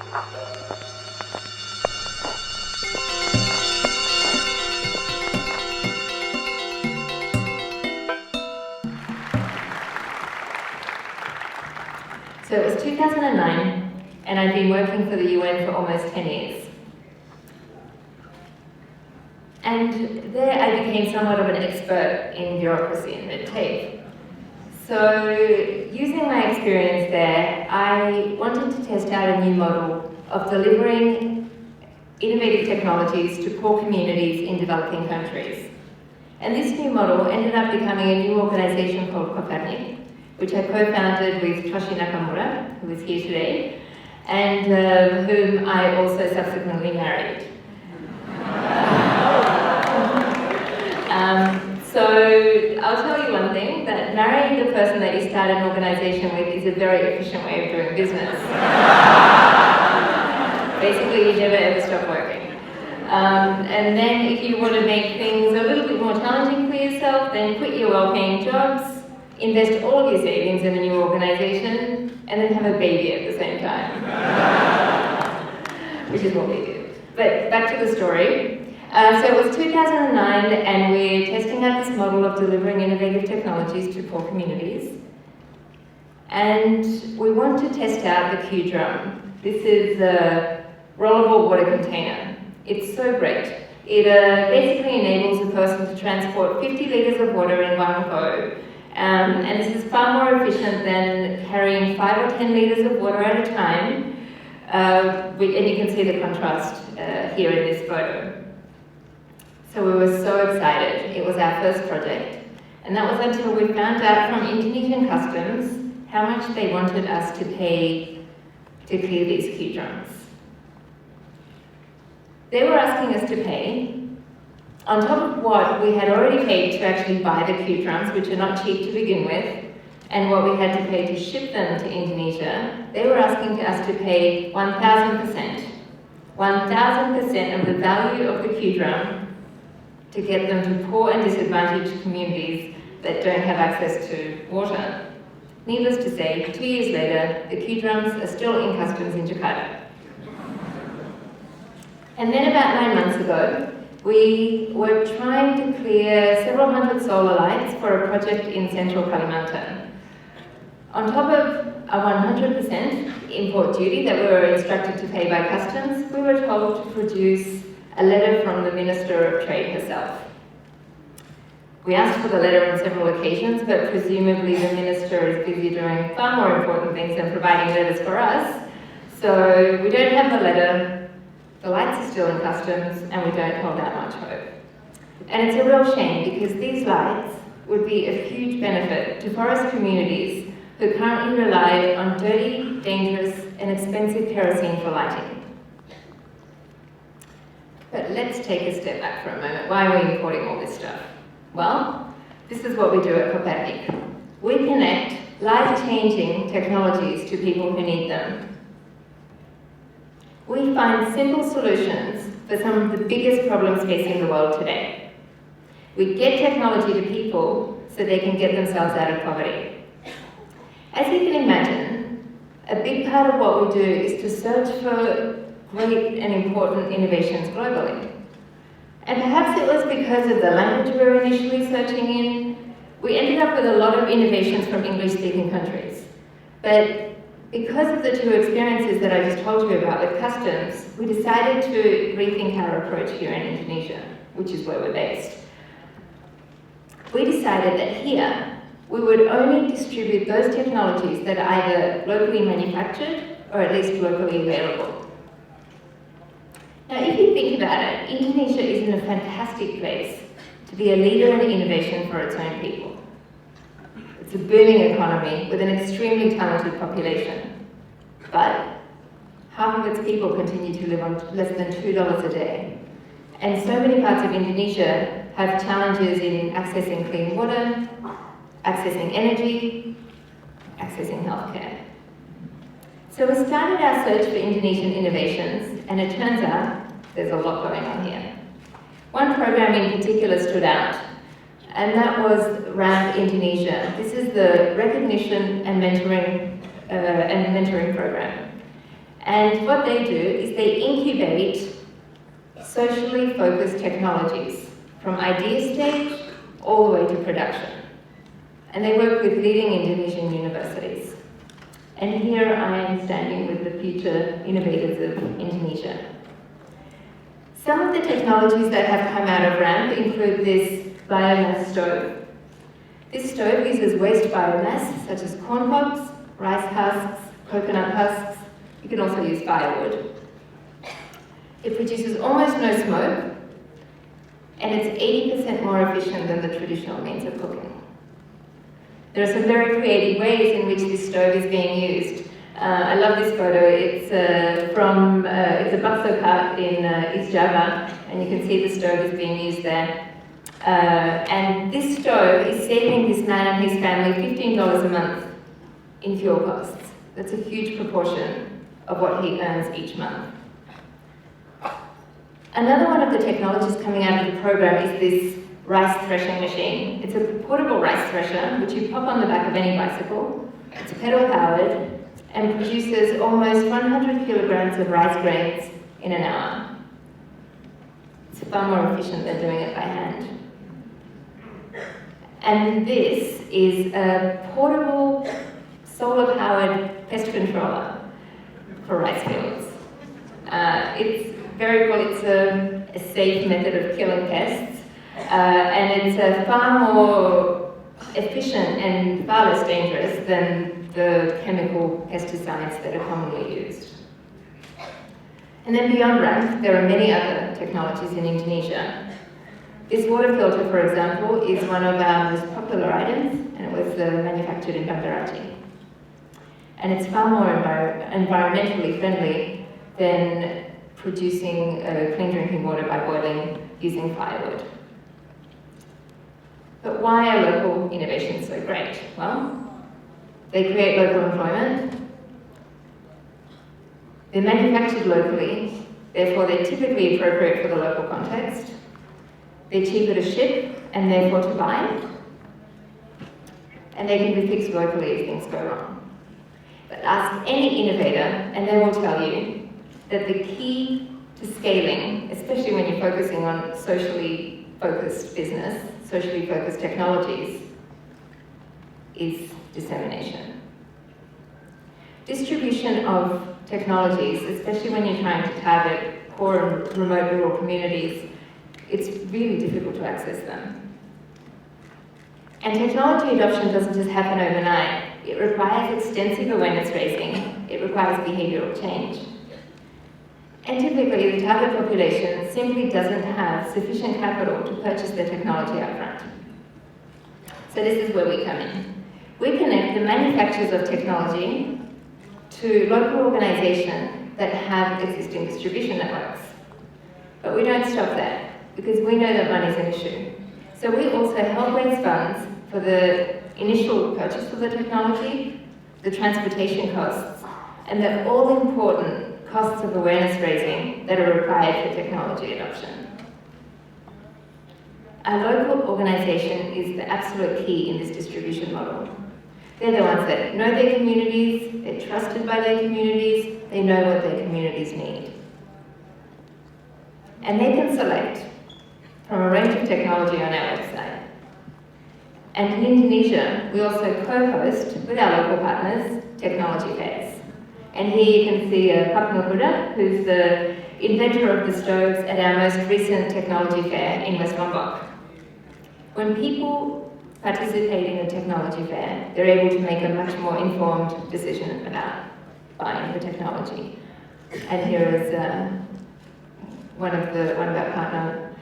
So it was 2009, and I'd been working for the UN for almost 10 years. And there I became somewhat of an expert in bureaucracy and red tape. So using my experience there, I wanted to test out a new model of delivering innovative technologies to poor communities in developing countries. And this new model ended up becoming a new organization called Copernic, which I co-founded with Toshi Nakamura, who is here today, and whom I also subsequently married. So I'll tell you one thing, that marrying the person that you start an organization with is a very efficient way of doing business. Basically, you never ever stop working. And then if you want to make things a little bit more challenging for yourself, then quit your well-paying jobs, invest all of your savings in a new organization, and then have a baby at the same time. Which is what we did. But back to the story. So it was 2009, and we're testing out this model of delivering innovative technologies to poor communities. And we want to test out the Q-Drum. This is a rollable water container. It's so great. It basically enables a person to transport 50 litres of water in one go. And this is far more efficient than carrying 5 or 10 litres of water at a time. And you can see the contrast here in this photo. So we were so excited. It was our first project. And that was until we found out from Indonesian Customs how much they wanted us to pay to clear these Q-Drums. They were asking us to pay, on top of what we had already paid to actually buy the Q-Drums, which are not cheap to begin with, and what we had to pay to ship them to Indonesia, they were asking us to pay 1,000%. 1,000% of the value of the Q-Drum to get them to poor and disadvantaged communities that don't have access to water. Needless to say, 2 years later, the Q-Drums are still in customs in Jakarta. And then about 9 months ago, we were trying to clear several hundred solar lights for a project in central Kalimantan. On top of a 100% import duty that we were instructed to pay by customs, we were told to produce a letter from the Minister of Trade herself. We asked for the letter on several occasions, but presumably the Minister is busy doing far more important things than providing letters for us. So we don't have the letter, the lights are still in customs, and we don't hold out much hope. And it's a real shame because these lights would be a huge benefit to forest communities who currently rely on dirty, dangerous, and expensive kerosene for lighting. But let's take a step back for a moment. Why are we importing all this stuff? Well, this is what we do at Copernic. We connect life-changing technologies to people who need them. We find simple solutions for some of the biggest problems facing the world today. We get technology to people so they can get themselves out of poverty. As you can imagine, a big part of what we do is to search for great and important innovations globally. And perhaps it was because of the language we were initially searching in, we ended up with a lot of innovations from English-speaking countries. But because of the two experiences that I just told you about with customs, we decided to rethink our approach here in Indonesia, which is where we're based. We decided that here, we would only distribute those technologies that are either locally manufactured or at least locally available. Now, if you think about it, Indonesia is in a fantastic place to be a leader in innovation for its own people. It's a booming economy with an extremely talented population, but half of its people continue to live on less than $2 a day. And so many parts of Indonesia have challenges in accessing clean water, accessing energy, accessing healthcare. So we started our search for Indonesian innovations, and it turns out there's a lot going on here. One program in particular stood out, and that was RAMP Indonesia. This is the Recognition and Mentoring program. And what they do is they incubate socially focused technologies from idea stage all the way to production. And they work with leading Indonesian universities. And here I am standing with the future innovators of Indonesia. Some of the technologies that have come out of RAMP include this biomass stove. This stove uses waste biomass, such as corn pops, rice husks, coconut husks. You can also use firewood. It produces almost no smoke, and it's 80% more efficient than the traditional means of cooking. There are some very creative ways in which this stove is being used. I love this photo. It's it's a bakso cart in East Java, and you can see the stove is being used there. And this stove is saving this man and his family $15 a month in fuel costs. That's a huge proportion of what he earns each month. Another one of the technologies coming out of the program is this rice threshing machine. It's a portable rice thresher, which you pop on the back of any bicycle. It's pedal powered and produces almost 100 kilograms of rice grains in an hour. It's far more efficient than doing it by hand. And this is a portable solar-powered pest controller for rice fields. It's very cool. It's a safe method of killing pests, and it's far more efficient and far less dangerous than the chemical pesticides that are commonly used. And then beyond RAMP, there are many other technologies in Indonesia. This water filter, for example, is one of our most popular items, and it was manufactured in Bandar Aceh. And it's far more environmentally friendly than producing clean drinking water by boiling using firewood. But why are local innovations so great? Well, they create local employment, they're manufactured locally, therefore they're typically appropriate for the local context, they're cheaper to ship and therefore to buy, and they can be fixed locally if things go wrong. But ask any innovator and they will tell you that the key to scaling, especially when you're focusing on socially focused business, socially focused technologies, is dissemination. Distribution of technologies, especially when you're trying to target poor and remote rural communities, it's really difficult to access them. And technology adoption doesn't just happen overnight. It requires extensive awareness raising. It requires behavioral change. And typically, the target population simply doesn't have sufficient capital to purchase their technology upfront. So this is where we come in. We connect the manufacturers of technology to local organizations that have existing distribution networks. But we don't stop there, because we know that money is an issue. So we also help raise funds for the initial purchase of the technology, the transportation costs, and the all-important costs of awareness raising that are required for technology adoption. Our local organisation is the absolute key in this distribution model. They're the ones that know their communities, they're trusted by their communities, they know what their communities need. And they can select from a range of technology on our website. And in Indonesia, we also co-host with our local partners technology fairs. And here you can see Pak Nuhuda, who's the inventor of the stoves at our most recent technology fair in West Lombok. When people participate in a technology fair, they're able to make a much more informed decision about buying the technology. And here is one of our partner,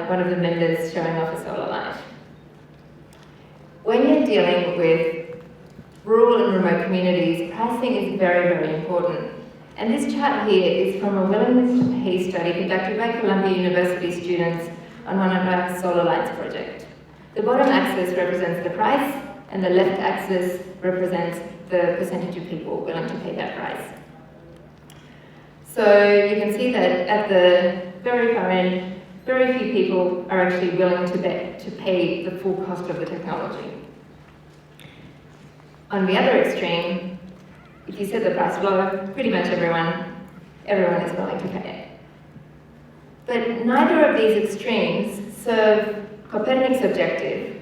one of the members showing off a solar light. When you're dealing with rural and remote communities, pricing is very, very important. And this chart here is from a willingness to pay study conducted by Columbia University students on one of our solar lights project. The bottom axis represents the price, and the left axis represents the percentage of people willing to pay that price. So you can see that at the very far end, very few people are actually willing to pay the full cost of the technology. On the other extreme, if you set the price low, pretty much everyone is willing to pay it. But neither of these extremes serve Copernicus' objective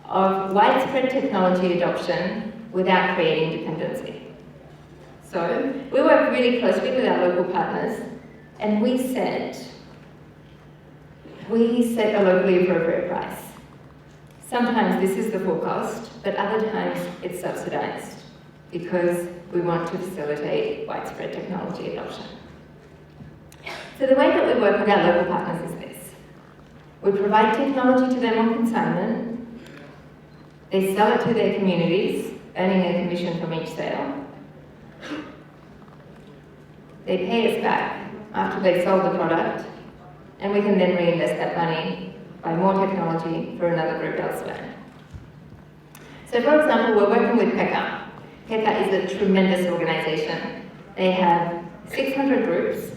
of widespread technology adoption without creating dependency. So we work really closely with our local partners, and we set a locally appropriate price. Sometimes this is the full cost, but other times it's subsidized because we want to facilitate widespread technology adoption. So the way that we work with our local partners is this. We provide technology to them on consignment. They sell it to their communities, earning a commission from each sale. They pay us back after they've sold the product, and we can then reinvest that money, buy more technology for another group elsewhere. So for example, we're working with PECA. PECA is a tremendous organization. They have 600 groups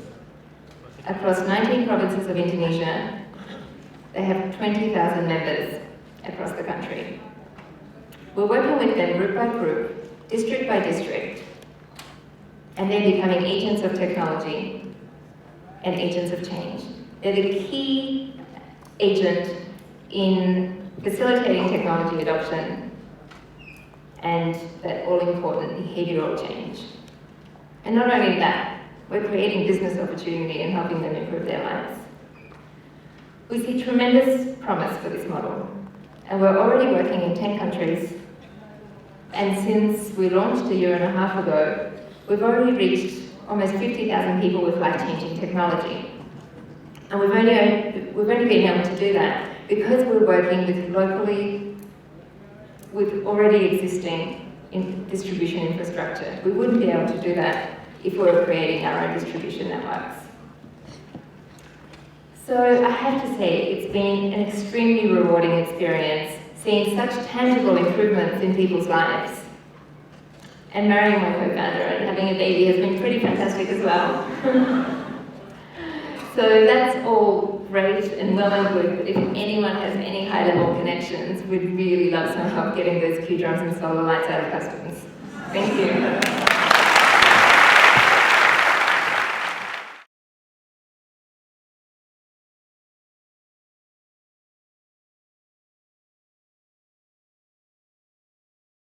across 19 provinces of Indonesia. They have 20,000 members across the country. We're working with them group by group, district by district, and they're becoming agents of technology and agents of change. They're the key agent in facilitating technology adoption and that all-important behavioral change. And not only that, we're creating business opportunity and helping them improve their lives. We see tremendous promise for this model, and we're already working in 10 countries. And since we launched a year and a half ago, we've already reached almost 50,000 people with life-changing technology. And we've only been able to do that because we're working with already existing distribution infrastructure. We wouldn't be able to do that if we were creating our own distribution networks. So I have to say, it's been an extremely rewarding experience seeing such tangible improvements in people's lives. And marrying my co-founder and having a baby has been pretty fantastic as well. So that's all great and well and good, but if anyone has any high-level connections, we'd really love some help getting those Q drums and solar lights out of customs. Thank you.